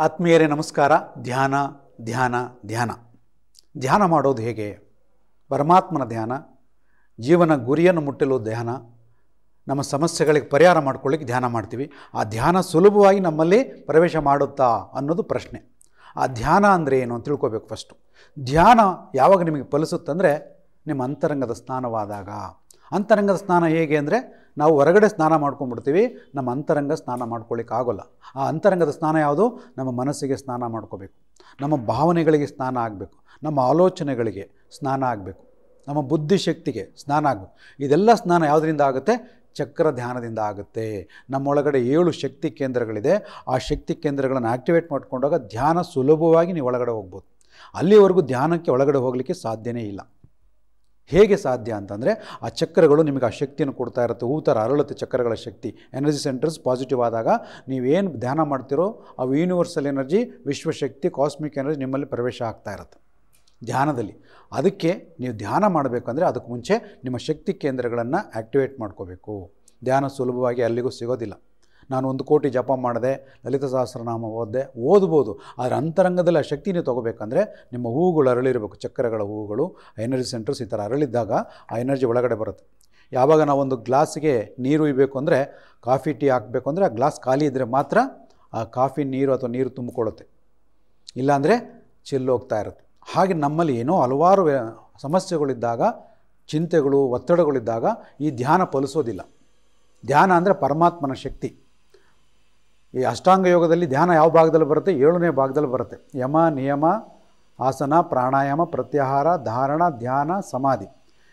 ಆತ್ಮೀಯರೇ ನಮಸ್ಕಾರ. ಧ್ಯಾನ ಧ್ಯಾನ ಧ್ಯಾನ ಧ್ಯಾನ ಮಾಡೋದು ಹೇಗೆ? ಪರಮಾತ್ಮನ ಧ್ಯಾನ, ಜೀವನ ಗುರಿಯನ್ನು ಮುಟ್ಟಲು ಧ್ಯಾನ, ನಮ್ಮ ಸಮಸ್ಯೆಗಳಿಗೆ ಪರಿಹಾರ ಮಾಡ್ಕೊಳ್ಳಿಕ್ಕೆ ಧ್ಯಾನ ಮಾಡ್ತೀವಿ. ಆ ಧ್ಯಾನ ಸುಲಭವಾಗಿ ನಮ್ಮಲ್ಲಿ ಪ್ರವೇಶ ಮಾಡುತ್ತಾ ಅನ್ನೋದು ಪ್ರಶ್ನೆ. ಆ ಧ್ಯಾನ ಅಂದರೆ ಏನು ಅಂತ ತಿಳ್ಕೊಬೇಕು. ಫಸ್ಟು ಧ್ಯಾನ ಯಾವಾಗ ನಿಮಗೆ ಫಲಿಸುತ್ತಂದರೆ ನಿಮ್ಮ ಅಂತರಂಗದ ಸ್ನಾನವಾದಾಗ. ಅಂತರಂಗದ ಸ್ನಾನ ಹೇಗೆ ಅಂದರೆ, ನಾವು ಹೊರಗಡೆ ಸ್ನಾನ ಮಾಡ್ಕೊಂಡ್ಬಿಡ್ತೀವಿ, ನಮ್ಮ ಅಂತರಂಗ ಸ್ನಾನ ಮಾಡ್ಕೊಳ್ಳಿಕ್ಕೆ ಆಗೋಲ್ಲ. ಆ ಅಂತರಂಗದ ಸ್ನಾನ ಯಾವುದು? ನಮ್ಮ ಮನಸ್ಸಿಗೆ ಸ್ನಾನ ಮಾಡ್ಕೋಬೇಕು, ನಮ್ಮ ಭಾವನೆಗಳಿಗೆ ಸ್ನಾನ ಆಗಬೇಕು, ನಮ್ಮ ಆಲೋಚನೆಗಳಿಗೆ ಸ್ನಾನ ಆಗಬೇಕು, ನಮ್ಮ ಬುದ್ಧಿಶಕ್ತಿಗೆ ಸ್ನಾನ ಆಗಬೇಕು. ಇದೆಲ್ಲ ಸ್ನಾನ ಯಾವುದರಿಂದ ಆಗುತ್ತೆ? ಚಕ್ರ ಧ್ಯಾನದಿಂದ ಆಗುತ್ತೆ. ನಮ್ಮೊಳಗಡೆ 7 ಶಕ್ತಿ ಕೇಂದ್ರಗಳಿದೆ. ಆ ಶಕ್ತಿ ಕೇಂದ್ರಗಳನ್ನು ಆ್ಯಕ್ಟಿವೇಟ್ ಮಾಡ್ಕೊಂಡಾಗ ಧ್ಯಾನ ಸುಲಭವಾಗಿ ನೀವು ಒಳಗಡೆ ಹೋಗ್ಬೋದು. ಅಲ್ಲಿವರೆಗೂ ಧ್ಯಾನಕ್ಕೆ ಒಳಗಡೆ ಹೋಗಲಿಕ್ಕೆ ಸಾಧ್ಯನೇ ಇಲ್ಲ. ಹೇಗೆ ಸಾಧ್ಯ ಅಂತಂದರೆ, ಆ ಚಕ್ರಗಳು ನಿಮಗೆ ಆ ಶಕ್ತಿಯನ್ನು ಕೊಡ್ತಾ ಇರುತ್ತೆ. ಹೂ ಥರ ಅರಳುತ್ತೆ ಚಕ್ರಗಳ ಶಕ್ತಿ. ಎನರ್ಜಿ ಸೆಂಟರ್ಸ್ ಪಾಸಿಟಿವ್ ಆದಾಗ ನೀವೇನು ಧ್ಯಾನ ಮಾಡ್ತಿರೋ ಅವು universal energy, Vishwashakti, cosmic energy ನಿಮ್ಮಲ್ಲಿ ಪ್ರವೇಶ ಆಗ್ತಾ ಇರುತ್ತೆ ಧ್ಯಾನದಲ್ಲಿ. ಅದಕ್ಕೆ ನೀವು ಧ್ಯಾನ ಮಾಡಬೇಕಂದ್ರೆ ಅದಕ್ಕೆ ಮುಂಚೆ ನಿಮ್ಮ ಶಕ್ತಿ ಕೇಂದ್ರಗಳನ್ನು ಆ್ಯಕ್ಟಿವೇಟ್ ಮಾಡ್ಕೋಬೇಕು. ಧ್ಯಾನ ಸುಲಭವಾಗಿ ಅಲ್ಲಿಗೂ ಸಿಗೋದಿಲ್ಲ. ನಾನು 1 ಕೋಟಿ ಜಪ ಮಾಡಿದೆ, ಲಲಿತ ಸಹಸ್ರನಾಮ ಓದ್ಬೋದು. ಆದರೆ ಅಂತರಂಗದಲ್ಲಿ ಆ ಶಕ್ತಿ ನೀವು ತೊಗೋಬೇಕಂದ್ರೆ ನಿಮ್ಮ ಹೂವುಗಳು ಅರಳಿರಬೇಕು. ಚಕ್ರಗಳ ಹೂವುಗಳು, ಎನರ್ಜಿ ಸೆಂಟರ್ಸ್ ಈ ಥರ ಅರಳಿದ್ದಾಗ ಆ ಎನರ್ಜಿ ಒಳಗಡೆ ಬರುತ್ತೆ. ಯಾವಾಗ ನಾವೊಂದು ಗ್ಲಾಸಿಗೆ ನೀರು ಇರಬೇಕು ಅಂದರೆ, ಕಾಫಿ ಟೀ ಹಾಕಬೇಕು ಅಂದರೆ ಆ ಗ್ಲಾಸ್ ಖಾಲಿ ಇದ್ದರೆ ಮಾತ್ರ ಆ ಕಾಫಿ ನೀರು ಅಥವಾ ನೀರು ತುಂಬಿಕೊಳ್ಳುತ್ತೆ, ಇಲ್ಲಾಂದರೆ ಚೆಲ್ಲೋಗ್ತಾ ಇರುತ್ತೆ. ಹಾಗೆ ನಮ್ಮಲ್ಲಿ ಏನೋ ಹಲವಾರು ಸಮಸ್ಯೆಗಳಿದ್ದಾಗ, ಚಿಂತೆಗಳು, ಒತ್ತಡಗಳಿದ್ದಾಗ ಈ ಧ್ಯಾನ ಫಲಿಸೋದಿಲ್ಲ. ಧ್ಯಾನ ಅಂದರೆ ಪರಮಾತ್ಮನ ಶಕ್ತಿ. ಈ ಅಷ್ಟಾಂಗ ಯೋಗದಲ್ಲಿ ಧ್ಯಾನ ಯಾವ ಭಾಗದಲ್ಲಿ ಬರುತ್ತೆ? 7ನೇ ಭಾಗದಲ್ಲಿ ಬರುತ್ತೆ. ಯಮ, ನಿಯಮ, ಆಸನ, ಪ್ರಾಣಾಯಾಮ, ಪ್ರತ್ಯಾಹಾರ, ಧಾರಣ, ಧ್ಯಾನ, ಸಮಾಧಿ.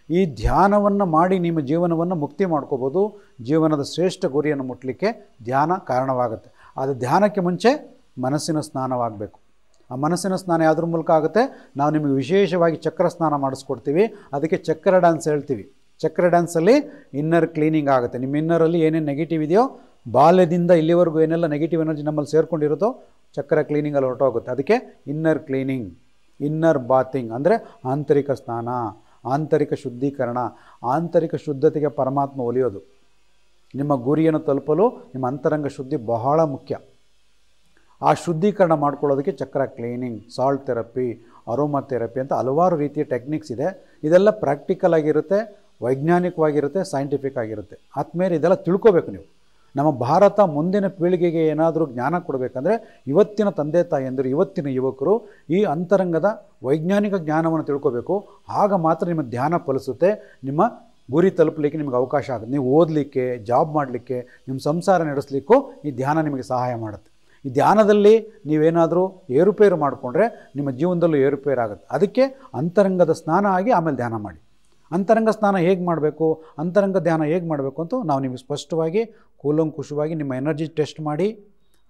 ಈ ಧ್ಯಾನವನ್ನು ಮಾಡಿ ನಿಮ್ಮ ಜೀವನವನ್ನು ಮುಕ್ತಿ ಮಾಡ್ಕೋಬೋದು. ಜೀವನದ ಶ್ರೇಷ್ಠ ಗುರಿಯನ್ನು ಮುಟ್ಟಲಿಕ್ಕೆ ಧ್ಯಾನ ಕಾರಣವಾಗುತ್ತೆ. ಆದರೆ ಧ್ಯಾನಕ್ಕೆ ಮುಂಚೆ ಮನಸ್ಸಿನ ಸ್ನಾನವಾಗಬೇಕು. ಆ ಮನಸ್ಸಿನ ಸ್ನಾನ ಯಾವುದ್ರ ಮೂಲಕ ಆಗುತ್ತೆ? ನಾವು ನಿಮಗೆ ವಿಶೇಷವಾಗಿ ಚಕ್ರ ಸ್ನಾನ ಮಾಡಿಸ್ಕೊಡ್ತೀವಿ. ಅದಕ್ಕೆ ಚಕ್ರ ಡ್ಯಾನ್ಸ್ ಹೇಳ್ತೀವಿ. ಚಕ್ರ ಡ್ಯಾನ್ಸಲ್ಲಿ ಇನ್ನರ್ ಕ್ಲೀನಿಂಗ್ ಆಗುತ್ತೆ. ನಿಮ್ಮ ಇನ್ನರಲ್ಲಿ ಏನೇನು ನೆಗೆಟಿವ್ ಇದೆಯೋ, ಬಾಲ್ಯದಿಂದ ಇಲ್ಲಿವರೆಗೂ ಏನೆಲ್ಲ ನೆಗೆಟಿವ್ ಎನರ್ಜಿ ನಮ್ಮಲ್ಲಿ ಸೇರ್ಕೊಂಡಿರುತ್ತೋ ಚಕ್ರ ಕ್ಲೀನಿಂಗಲ್ಲಿ ಹೊರಟೋಗುತ್ತೆ. ಅದಕ್ಕೆ ಇನ್ನರ್ ಕ್ಲೀನಿಂಗ್, ಇನ್ನರ್ ಬಾತಿಂಗ್ ಅಂದರೆ ಆಂತರಿಕ ಸ್ನಾನ, ಆಂತರಿಕ ಶುದ್ಧೀಕರಣ. ಆಂತರಿಕ ಶುದ್ಧತೆಗೆ ಪರಮಾತ್ಮ ಒಲಿಯೋದು. ನಿಮ್ಮ ಗುರಿಯನ್ನು ತಲುಪಲು ನಿಮ್ಮ ಅಂತರಂಗ ಶುದ್ಧಿ ಬಹಳ ಮುಖ್ಯ. ಆ ಶುದ್ಧೀಕರಣ ಮಾಡ್ಕೊಳ್ಳೋದಕ್ಕೆ ಚಕ್ರ cleaning, salt therapy, aroma therapy ಅಂತ ಹಲವಾರು ರೀತಿಯ ಟೆಕ್ನಿಕ್ಸ್ ಇದೆ. ಇದೆಲ್ಲ ಪ್ರಾಕ್ಟಿಕಲ್ ಆಗಿರುತ್ತೆ, ವೈಜ್ಞಾನಿಕವಾಗಿರುತ್ತೆ, ಸೈಂಟಿಫಿಕ್ ಆಗಿರುತ್ತೆ. ಆದ್ಮೇಲೆ ಇದೆಲ್ಲ ತಿಳ್ಕೋಬೇಕು ನೀವು. ನಮ್ಮ ಭಾರತ ಮುಂದಿನ ಪೀಳಿಗೆಗೆ ಏನಾದರೂ ಜ್ಞಾನ ಕೊಡಬೇಕಂದ್ರೆ ಇವತ್ತಿನ ತಂದೆ ತಾಯಿಯಂದರು, ಇವತ್ತಿನ ಯುವಕರು ಈ ಅಂತರಂಗದ ವೈಜ್ಞಾನಿಕ ಜ್ಞಾನವನ್ನು ತಿಳ್ಕೋಬೇಕು. ಆಗ ಮಾತ್ರ ನಿಮ್ಮ ಧ್ಯಾನ ಫಲಿಸುತ್ತೆ. ನಿಮ್ಮ ಗುರಿ ತಲುಪಲಿಕ್ಕೆ ನಿಮಗೆ ಅವಕಾಶ ಆಗುತ್ತೆ. ನೀವು ಓದಲಿಕ್ಕೆ, ಜಾಬ್ ಮಾಡಲಿಕ್ಕೆ, ನಿಮ್ಮ ಸಂಸಾರ ನಡೆಸಲಿಕ್ಕೂ ಈ ಧ್ಯಾನ ನಿಮಗೆ ಸಹಾಯ ಮಾಡುತ್ತೆ. ಈ ಧ್ಯಾನದಲ್ಲಿ ನೀವೇನಾದರೂ ಏರುಪೇರು ಮಾಡಿಕೊಂಡ್ರೆ ನಿಮ್ಮ ಜೀವನದಲ್ಲೂ ಏರುಪೇರು ಆಗುತ್ತೆ. ಅದಕ್ಕೆ ಅಂತರಂಗದ ಸ್ನಾನ ಆಗಿ ಆಮೇಲೆ ಧ್ಯಾನ ಮಾಡಿ. ಅಂತರಂಗ ಸ್ನಾನ ಹೇಗೆ ಮಾಡಬೇಕು, ಅಂತರಂಗ ಧ್ಯಾನ ಹೇಗೆ ಮಾಡಬೇಕು ಅಂತ ನಾವು ನಿಮಗೆ ಸ್ಪಷ್ಟವಾಗಿ, ಕೂಲಂಕುಷವಾಗಿ ನಿಮ್ಮ ಎನರ್ಜಿ ಟೆಸ್ಟ್ ಮಾಡಿ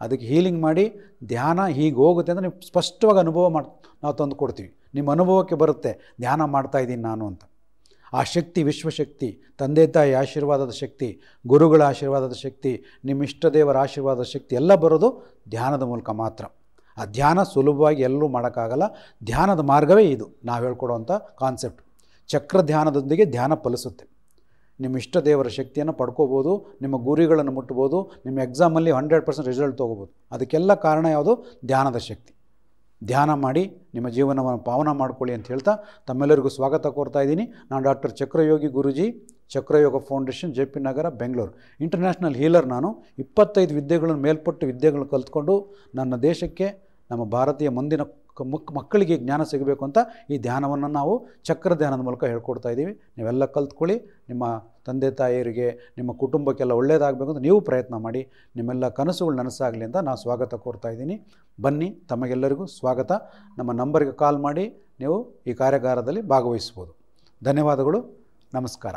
ಅದಕ್ಕೆ ಹೀಲಿಂಗ್ ಮಾಡಿ, ಧ್ಯಾನ ಹೀಗೆ ಹೋಗುತ್ತೆ ಅಂತ ನೀವು ಸ್ಪಷ್ಟವಾಗಿ ಅನುಭವ ನಾವು ತಂದು ಕೊಡ್ತೀವಿ. ನಿಮ್ಮ ಅನುಭವಕ್ಕೆ ಬರುತ್ತೆ ಧ್ಯಾನ ಮಾಡ್ತಾಯಿದ್ದೀನಿ ನಾನು ಅಂತ. ಆ ಶಕ್ತಿ, ವಿಶ್ವಶಕ್ತಿ, ತಂದೆ ತಾಯಿ ಆಶೀರ್ವಾದದ ಶಕ್ತಿ, ಗುರುಗಳ ಆಶೀರ್ವಾದದ ಶಕ್ತಿ, ನಿಮ್ಮ ಇಷ್ಟ ದೇವರ ಆಶೀರ್ವಾದದ ಶಕ್ತಿ ಎಲ್ಲ ಬರೋದು ಧ್ಯಾನದ ಮೂಲಕ ಮಾತ್ರ. ಆ ಧ್ಯಾನ ಸುಲಭವಾಗಿ ಎಲ್ಲರೂ ಮಾಡೋಕ್ಕಾಗಲ್ಲ. ಧ್ಯಾನದ ಮಾರ್ಗವೇ ಇದು, ನಾವು ಹೇಳ್ಕೊಡುವಂಥ ಕಾನ್ಸೆಪ್ಟ್. ಚಕ್ರ ಧ್ಯಾನದೊಂದಿಗೆ ಧ್ಯಾನ ಫಲಿಸುತ್ತೆ. ನಿಮ್ಮ ಇಷ್ಟ ದೇವರ ಶಕ್ತಿಯನ್ನು ಪಡ್ಕೋಬೋದು, ನಿಮ್ಮ ಗುರಿಗಳನ್ನು ಮುಟ್ಬೋದು, ನಿಮ್ಮ ಎಕ್ಸಾಮಲ್ಲಿ 100% ರಿಸಲ್ಟ್ ತೊಗೋಬೋದು. ಅದಕ್ಕೆಲ್ಲ ಕಾರಣ ಯಾವುದು? ಧ್ಯಾನದ ಶಕ್ತಿ. ಧ್ಯಾನ ಮಾಡಿ ನಿಮ್ಮ ಜೀವನವನ್ನು ಪಾವನ ಮಾಡ್ಕೊಳ್ಳಿ ಅಂತ ಹೇಳ್ತಾ ತಮ್ಮೆಲ್ಲರಿಗೂ ಸ್ವಾಗತ ಕೋರ್ತಾ ಇದ್ದೀನಿ. ನಾನು ಡಾಕ್ಟರ್ ಚಕ್ರಯೋಗಿ ಗುರೂಜಿ, ಚಕ್ರಯೋಗ ಫೌಂಡೇಶನ್, JP ನಗರ, ಬೆಂಗಳೂರು. ಇಂಟರ್ನ್ಯಾಷನಲ್ ಹೀಲರ್ ನಾನು. 25 ವಿದ್ಯೆಗಳನ್ನು, ಮೇಲ್ಪಟ್ಟು ವಿದ್ಯೆಗಳನ್ನು ಕಲ್ತ್ಕೊಂಡು ನನ್ನ ದೇಶಕ್ಕೆ, ನಮ್ಮ ಭಾರತೀಯ ಮುಂದಿನ ಮಕ್ಕಳಿಗೆ ಜ್ಞಾನ ಸಿಗಬೇಕು ಅಂತ ಈ ಧ್ಯಾನವನ್ನು ನಾವು ಚಕ್ರ ಧ್ಯಾನದ ಮೂಲಕ ಹೇಳ್ಕೊಡ್ತಾ ಇದ್ದೀವಿ. ನೀವೆಲ್ಲ ಕಲ್ತ್ಕೊಳ್ಳಿ. ನಿಮ್ಮ ತಂದೆ ತಾಯಿಯರಿಗೆ, ನಿಮ್ಮ ಕುಟುಂಬಕ್ಕೆಲ್ಲ ಒಳ್ಳೆಯದಾಗಬೇಕು ಅಂತ ನೀವು ಪ್ರಯತ್ನ ಮಾಡಿ. ನಿಮ್ಮೆಲ್ಲ ಕನಸುಗಳು ನನಸಾಗಲಿ ಅಂತ ನಾನು ಸ್ವಾಗತ ಕೋರ್ತಾ ಇದ್ದೀನಿ. ಬನ್ನಿ, ತಮಗೆಲ್ಲರಿಗೂ ಸ್ವಾಗತ. ನಮ್ಮ ನಂಬರ್ಗೆ ಕಾಲ್ ಮಾಡಿ ನೀವು ಈ ಕಾರ್ಯಾಗಾರದಲ್ಲಿ ಭಾಗವಹಿಸ್ಬೋದು. ಧನ್ಯವಾದಗಳು. ನಮಸ್ಕಾರ.